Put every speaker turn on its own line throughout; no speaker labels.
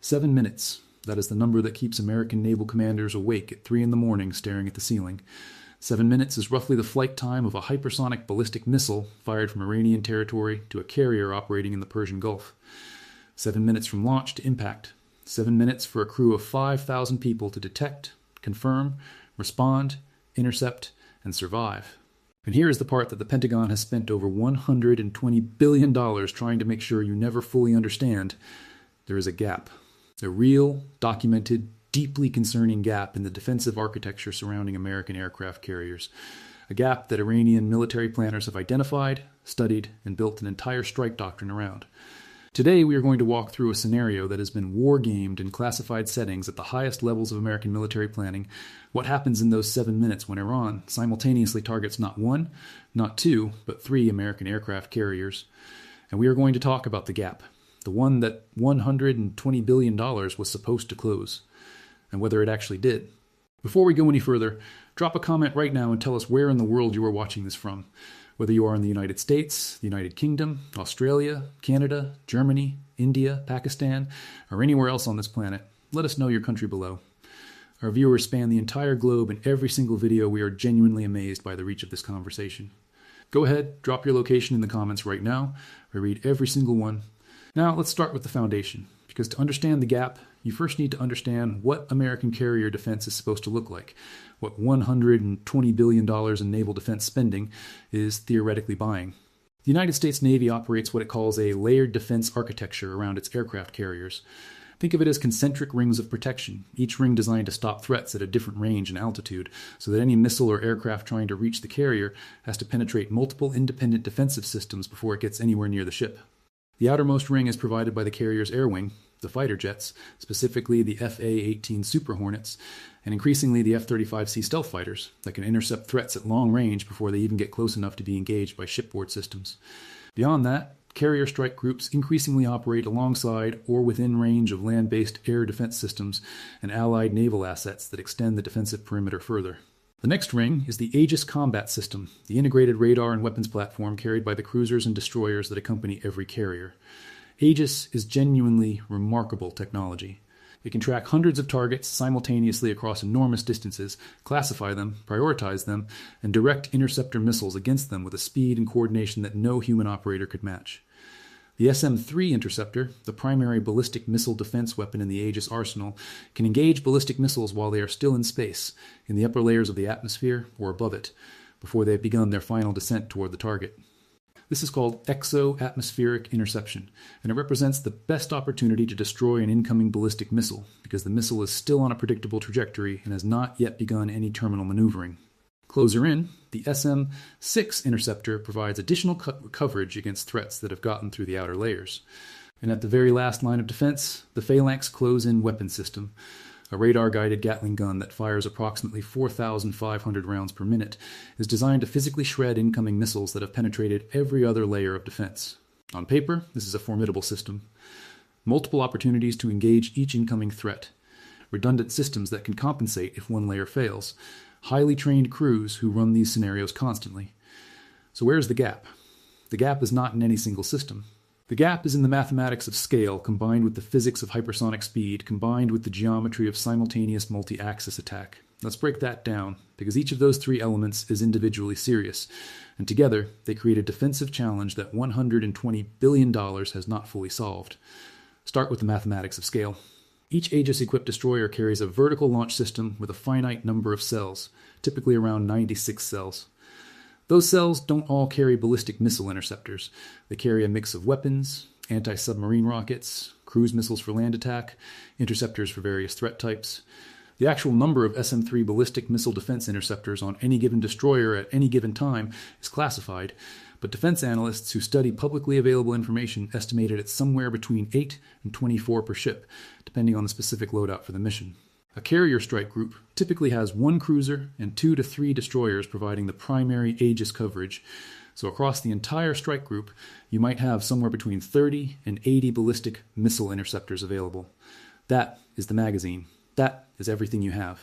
7 minutes. That is the number that keeps American naval commanders awake at 3 in the morning staring at the ceiling. 7 minutes is roughly the flight time of a hypersonic ballistic missile fired from Iranian territory to a carrier operating in the Persian Gulf. 7 minutes from launch to impact. 7 minutes for a crew of 5,000 people to detect, confirm, respond, intercept, and survive. And here is the part that the Pentagon has spent over $120 billion trying to make sure you never fully understand. There is a gap. A real, documented, deeply concerning gap in the defensive architecture surrounding American aircraft carriers. A gap that Iranian military planners have identified, studied, and built an entire strike doctrine around. Today, we are going to walk through a scenario that has been war-gamed in classified settings at the highest levels of American military planning. What happens in those 7 minutes when Iran simultaneously targets not one, not two, but 3 American aircraft carriers? And we are going to talk about the gap, the one that $120 billion was supposed to close, and whether it actually did. Before we go any further, drop a comment right now and tell us where in the world you are watching this from. Whether you are in the United States, the United Kingdom, Australia, Canada, Germany, India, Pakistan, or anywhere else on this planet, let us know your country below. Our viewers span the entire globe, and every single video we are genuinely amazed by the reach of this conversation. Go ahead, drop your location in the comments right now. I read every single one. Now let's start with the foundation, because to understand the gap, you first need to understand what American carrier defense is supposed to look like, what $120 billion in naval defense spending is theoretically buying. The United States Navy operates what it calls a layered defense architecture around its aircraft carriers. Think of it as concentric rings of protection, each ring designed to stop threats at a different range and altitude, so that any missile or aircraft trying to reach the carrier has to penetrate multiple independent defensive systems before it gets anywhere near the ship. The outermost ring is provided by the carrier's air wing, the fighter jets, specifically the FA-18 Super Hornets, and increasingly the F-35C stealth fighters that can intercept threats at long range before they even get close enough to be engaged by shipboard systems. Beyond that, carrier strike groups increasingly operate alongside or within range of land-based air defense systems and allied naval assets that extend the defensive perimeter further. The next ring is the Aegis combat system, the integrated radar and weapons platform carried by the cruisers and destroyers that accompany every carrier. Aegis is genuinely remarkable technology. It can track hundreds of targets simultaneously across enormous distances, classify them, prioritize them, and direct interceptor missiles against them with a speed and coordination that no human operator could match. The SM-3 interceptor, the primary ballistic missile defense weapon in the Aegis arsenal, can engage ballistic missiles while they are still in space, in the upper layers of the atmosphere or above it, before they have begun their final descent toward the target. This is called exo-atmospheric interception, and it represents the best opportunity to destroy an incoming ballistic missile, because the missile is still on a predictable trajectory and has not yet begun any terminal maneuvering. Closer in, the SM-6 interceptor provides additional coverage against threats that have gotten through the outer layers. And at the very last line of defense, the Phalanx close-in weapon system, a radar-guided Gatling gun that fires approximately 4,500 rounds per minute, is designed to physically shred incoming missiles that have penetrated every other layer of defense. On paper, this is a formidable system. Multiple opportunities to engage each incoming threat. Redundant systems that can compensate if one layer fails. Highly trained crews who run these scenarios constantly. So where's the gap? The gap is not in any single system. The gap is in the mathematics of scale combined with the physics of hypersonic speed combined with the geometry of simultaneous multi-axis attack. Let's break that down, because each of those 3 elements is individually serious, and together they create a defensive challenge that $120 billion has not fully solved. Start with the mathematics of scale. Each Aegis-equipped destroyer carries a vertical launch system with a finite number of cells, typically around 96 cells. Those cells don't all carry ballistic missile interceptors. They carry a mix of weapons, anti-submarine rockets, cruise missiles for land attack, interceptors for various threat types. The actual number of SM-3 ballistic missile defense interceptors on any given destroyer at any given time is classified, but defense analysts who study publicly available information estimated it somewhere between 8 and 24 per ship, depending on the specific loadout for the mission. A carrier strike group typically has 1 cruiser and 2 to 3 destroyers providing the primary Aegis coverage, so across the entire strike group, you might have somewhere between 30 and 80 ballistic missile interceptors available. That is the magazine. That is everything you have.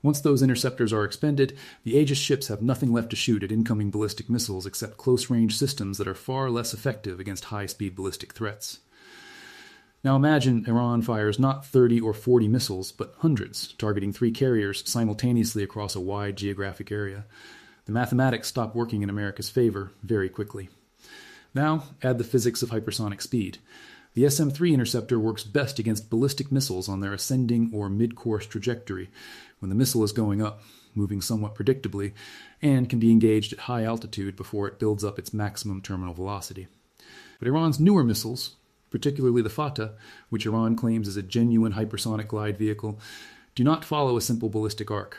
Once those interceptors are expended, the Aegis ships have nothing left to shoot at incoming ballistic missiles except close-range systems that are far less effective against high-speed ballistic threats. Now imagine Iran fires not 30 or 40 missiles, but hundreds, targeting 3 carriers simultaneously across a wide geographic area. The mathematics stop working in America's favor very quickly. Now, add the physics of hypersonic speed. The SM-3 interceptor works best against ballistic missiles on their ascending or mid-course trajectory, when the missile is going up, moving somewhat predictably, and can be engaged at high altitude before it builds up its maximum terminal velocity. But Iran's newer missiles, particularly the Fatah, which Iran claims is a genuine hypersonic glide vehicle, do not follow a simple ballistic arc.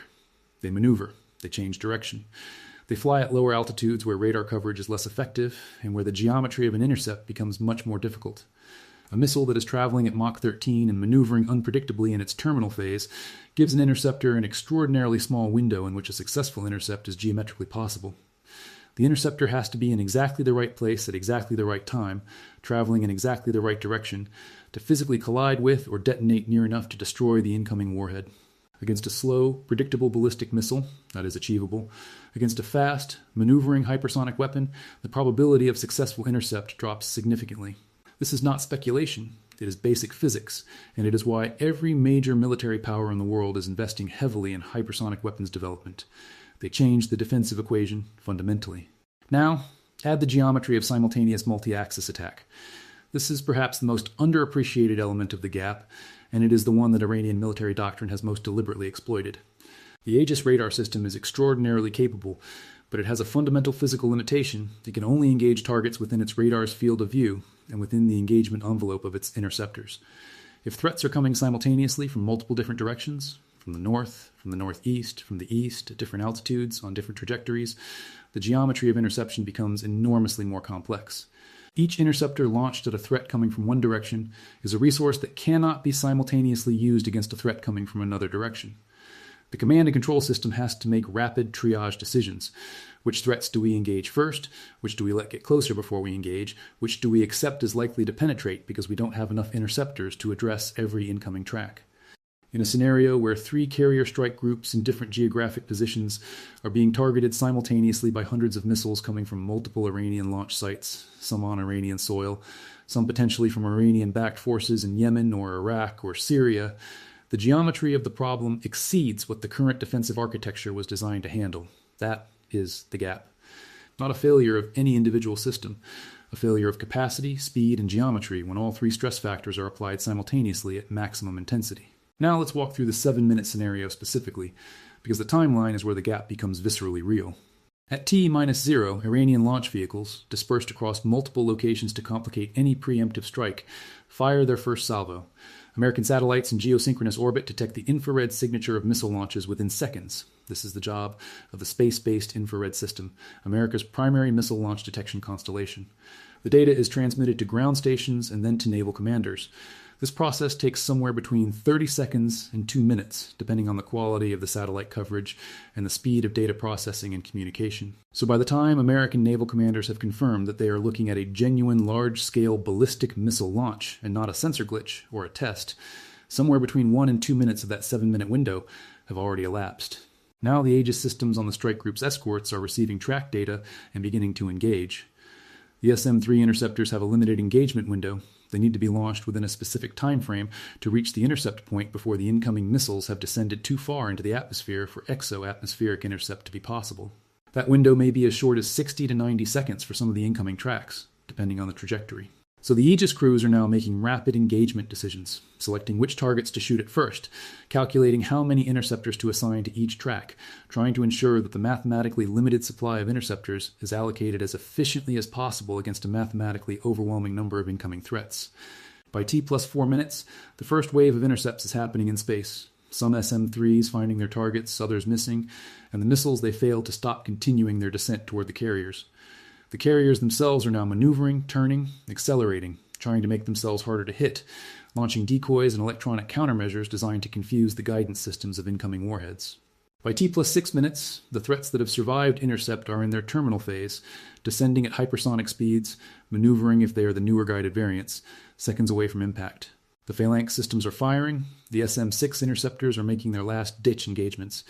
They maneuver, they change direction. They fly at lower altitudes where radar coverage is less effective and where the geometry of an intercept becomes much more difficult. A missile that is traveling at Mach 13 and maneuvering unpredictably in its terminal phase gives an interceptor an extraordinarily small window in which a successful intercept is geometrically possible. The interceptor has to be in exactly the right place at exactly the right time, traveling in exactly the right direction, to physically collide with or detonate near enough to destroy the incoming warhead. Against a slow, predictable ballistic missile, that is achievable. Against a fast, maneuvering hypersonic weapon, the probability of successful intercept drops significantly. This is not speculation, it is basic physics, and it is why every major military power in the world is investing heavily in hypersonic weapons development. They change the defensive equation fundamentally. Now, add the geometry of simultaneous multi-axis attack. This is perhaps the most underappreciated element of the gap, and it is the one that Iranian military doctrine has most deliberately exploited. The Aegis radar system is extraordinarily capable, but it has a fundamental physical limitation. It can only engage targets within its radar's field of view and within the engagement envelope of its interceptors. If threats are coming simultaneously from multiple different directions, from the north, from the northeast, from the east, at different altitudes, on different trajectories, the geometry of interception becomes enormously more complex. Each interceptor launched at a threat coming from one direction is a resource that cannot be simultaneously used against a threat coming from another direction. The command and control system has to make rapid triage decisions. Which threats do we engage first? Which do we let get closer before we engage? Which do we accept is likely to penetrate because we don't have enough interceptors to address every incoming track? In a scenario where 3 carrier strike groups in different geographic positions are being targeted simultaneously by hundreds of missiles coming from multiple Iranian launch sites, some on Iranian soil, some potentially from Iranian-backed forces in Yemen or Iraq or Syria, the geometry of the problem exceeds what the current defensive architecture was designed to handle. That is the gap. Not a failure of any individual system, a failure of capacity, speed, and geometry when all 3 stress factors are applied simultaneously at maximum intensity. Now let's walk through the 7-minute scenario specifically, because the timeline is where the gap becomes viscerally real. At T-0, Iranian launch vehicles, dispersed across multiple locations to complicate any preemptive strike, fire their first salvo. American satellites in geosynchronous orbit detect the infrared signature of missile launches within seconds. This is the job of the space-based infrared system, America's primary missile launch detection constellation. The data is transmitted to ground stations and then to naval commanders. This process takes somewhere between 30 seconds and 2 minutes, depending on the quality of the satellite coverage and the speed of data processing and communication. So by the time American naval commanders have confirmed that they are looking at a genuine large-scale ballistic missile launch and not a sensor glitch or a test, somewhere between 1 and 2 minutes of that 7-minute window have already elapsed. Now the Aegis systems on the strike group's escorts are receiving track data and beginning to engage. The SM-3 interceptors have a limited engagement window. They need to be launched within a specific time frame to reach the intercept point before the incoming missiles have descended too far into the atmosphere for exo-atmospheric intercept to be possible. That window may be as short as 60 to 90 seconds for some of the incoming tracks, depending on the trajectory. So the Aegis crews are now making rapid engagement decisions, selecting which targets to shoot at first, calculating how many interceptors to assign to each track, trying to ensure that the mathematically limited supply of interceptors is allocated as efficiently as possible against a mathematically overwhelming number of incoming threats. By T+4 minutes, the first wave of intercepts is happening in space. Some SM-3s finding their targets, others missing, and the missiles they fail to stop continuing their descent toward the carriers. The carriers themselves are now maneuvering, turning, accelerating, trying to make themselves harder to hit, launching decoys and electronic countermeasures designed to confuse the guidance systems of incoming warheads. By T+6 minutes, the threats that have survived intercept are in their terminal phase, descending at hypersonic speeds, maneuvering if they are the newer guided variants, seconds away from impact. The phalanx systems are firing, the SM-6 interceptors are making their last-ditch engagements.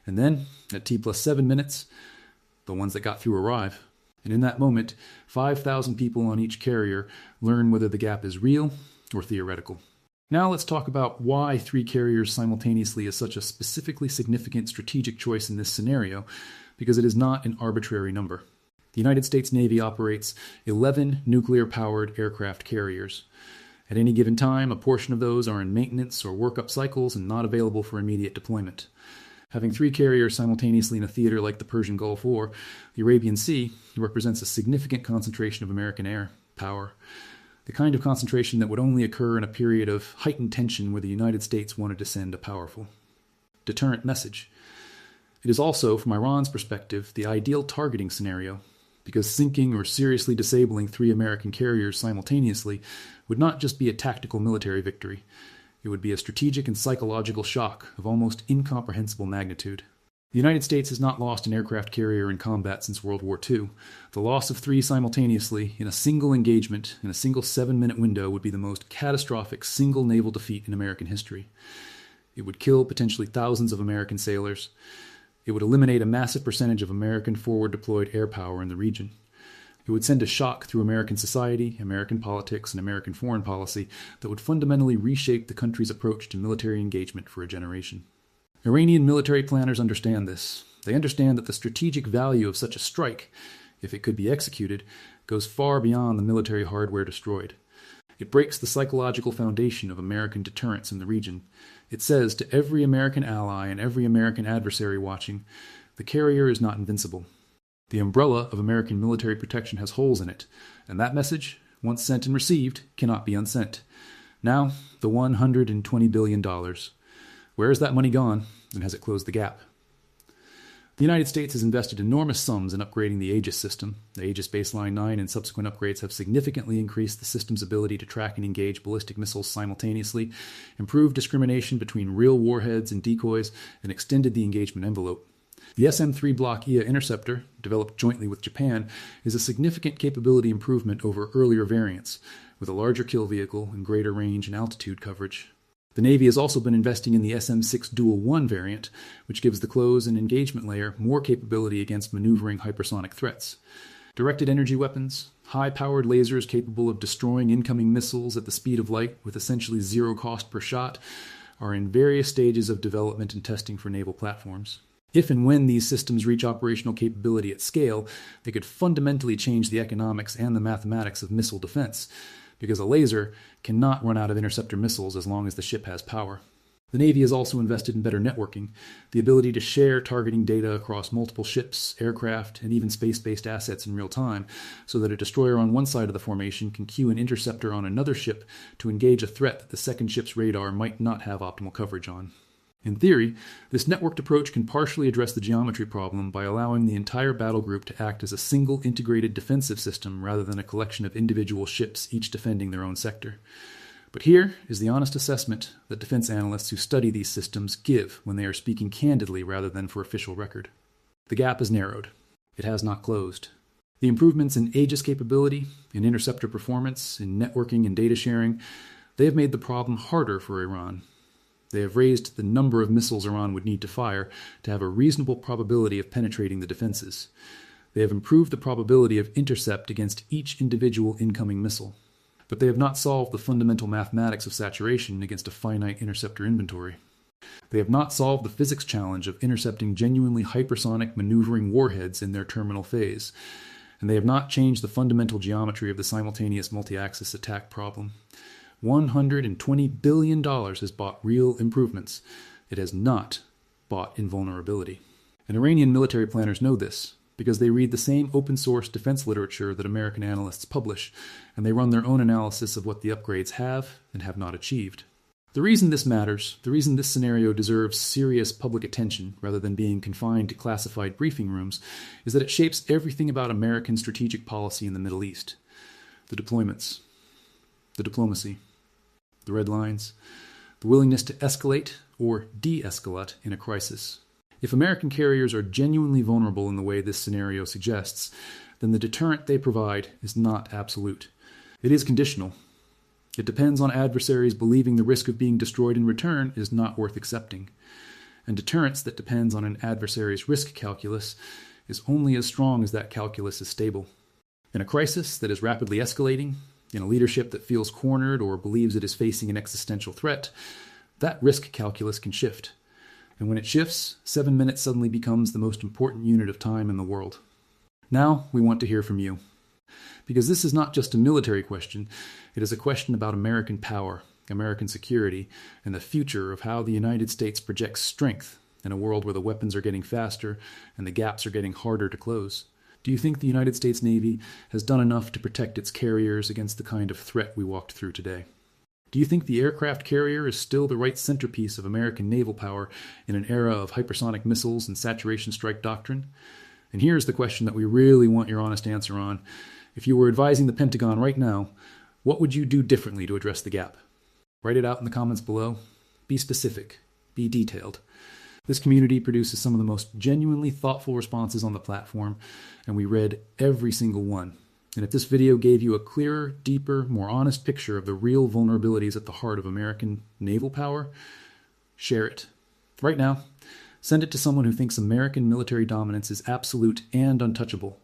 And then, at T+7 minutes, the ones that got through arrive. And in that moment, 5,000 people on each carrier learn whether the gap is real or theoretical. Now let's talk about why 3 carriers simultaneously is such a specifically significant strategic choice in this scenario, because it is not an arbitrary number. The United States Navy operates 11 nuclear-powered aircraft carriers. At any given time, a portion of those are in maintenance or workup cycles and not available for immediate deployment. Having 3 carriers simultaneously in a theater like the Persian Gulf or the Arabian Sea represents a significant concentration of American air power, the kind of concentration that would only occur in a period of heightened tension where the United States wanted to send a powerful deterrent message. It is also, from Iran's perspective, the ideal targeting scenario, because sinking or seriously disabling 3 American carriers simultaneously would not just be a tactical military victory, it would be a strategic and psychological shock of almost incomprehensible magnitude. The United States has not lost an aircraft carrier in combat since World War II. The loss of 3 simultaneously in a single engagement in a single 7-minute window would be the most catastrophic single naval defeat in American history. It would kill potentially thousands of American sailors. It would eliminate a massive percentage of American forward-deployed air power in the region. It would send a shock through American society, American politics, and American foreign policy that would fundamentally reshape the country's approach to military engagement for a generation. Iranian military planners understand this. They understand that the strategic value of such a strike, if it could be executed, goes far beyond the military hardware destroyed. It breaks the psychological foundation of American deterrence in the region. It says to every American ally and every American adversary watching, the carrier is not invincible. The umbrella of American military protection has holes in it, and that message, once sent and received, cannot be unsent. Now, the $120 billion. Where has that money gone, and has it closed the gap? The United States has invested enormous sums in upgrading the Aegis system. The Aegis Baseline 9 and subsequent upgrades have significantly increased the system's ability to track and engage ballistic missiles simultaneously, improved discrimination between real warheads and decoys, and extended the engagement envelope. The SM-3 Block IA interceptor, developed jointly with Japan, is a significant capability improvement over earlier variants, with a larger kill vehicle and greater range and altitude coverage. The Navy has also been investing in the SM-6 Dual 1 variant, which gives the close and engagement layer more capability against maneuvering hypersonic threats. Directed energy weapons, high-powered lasers capable of destroying incoming missiles at the speed of light with essentially zero cost per shot, are in various stages of development and testing for naval platforms. If and when these systems reach operational capability at scale, they could fundamentally change the economics and the mathematics of missile defense, because a laser cannot run out of interceptor missiles as long as the ship has power. The Navy has also invested in better networking, the ability to share targeting data across multiple ships, aircraft, and even space-based assets in real time, so that a destroyer on one side of the formation can cue an interceptor on another ship to engage a threat that the second ship's radar might not have optimal coverage on. In theory, this networked approach can partially address the geometry problem by allowing the entire battle group to act as a single integrated defensive system rather than a collection of individual ships each defending their own sector. But here is the honest assessment that defense analysts who study these systems give when they are speaking candidly rather than for official record. The gap is narrowed. It has not closed. The improvements in Aegis capability, in interceptor performance, in networking and data sharing, they have made the problem harder for Iran. They have raised the number of missiles Iran would need to fire to have a reasonable probability of penetrating the defenses. They have improved the probability of intercept against each individual incoming missile. But they have not solved the fundamental mathematics of saturation against a finite interceptor inventory. They have not solved the physics challenge of intercepting genuinely hypersonic maneuvering warheads in their terminal phase. And they have not changed the fundamental geometry of the simultaneous multi-axis attack problem. $120 billion has bought real improvements. It has not bought invulnerability. And Iranian military planners know this, because they read the same open-source defense literature that American analysts publish, and they run their own analysis of what the upgrades have and have not achieved. The reason this matters, the reason this scenario deserves serious public attention rather than being confined to classified briefing rooms, is that it shapes everything about American strategic policy in the Middle East. The deployments, the diplomacy, the red lines, the willingness to escalate or de-escalate in a crisis. If American carriers are genuinely vulnerable in the way this scenario suggests, then the deterrent they provide is not absolute. It is conditional. It depends on adversaries believing the risk of being destroyed in return is not worth accepting. And deterrence that depends on an adversary's risk calculus is only as strong as that calculus is stable. In a crisis that is rapidly escalating, In a leadership that feels cornered or believes it is facing an existential threat, that risk calculus can shift. And when it shifts, 7 minutes suddenly becomes the most important unit of time in the world. Now, we want to hear from you. Because this is not just a military question, it is a question about American power, American security, and the future of how the United States projects strength in a world where the weapons are getting faster and the gaps are getting harder to close. Do you think the United States Navy has done enough to protect its carriers against the kind of threat we walked through today? Do you think the aircraft carrier is still the right centerpiece of American naval power in an era of hypersonic missiles and saturation strike doctrine? And here's the question that we really want your honest answer on. If you were advising the Pentagon right now, what would you do differently to address the gap? Write it out in the comments below. Be specific. Be detailed. This community produces some of the most genuinely thoughtful responses on the platform, and we read every single one. And if this video gave you a clearer, deeper, more honest picture of the real vulnerabilities at the heart of American naval power, share it. Right now, send it to someone who thinks American military dominance is absolute and untouchable,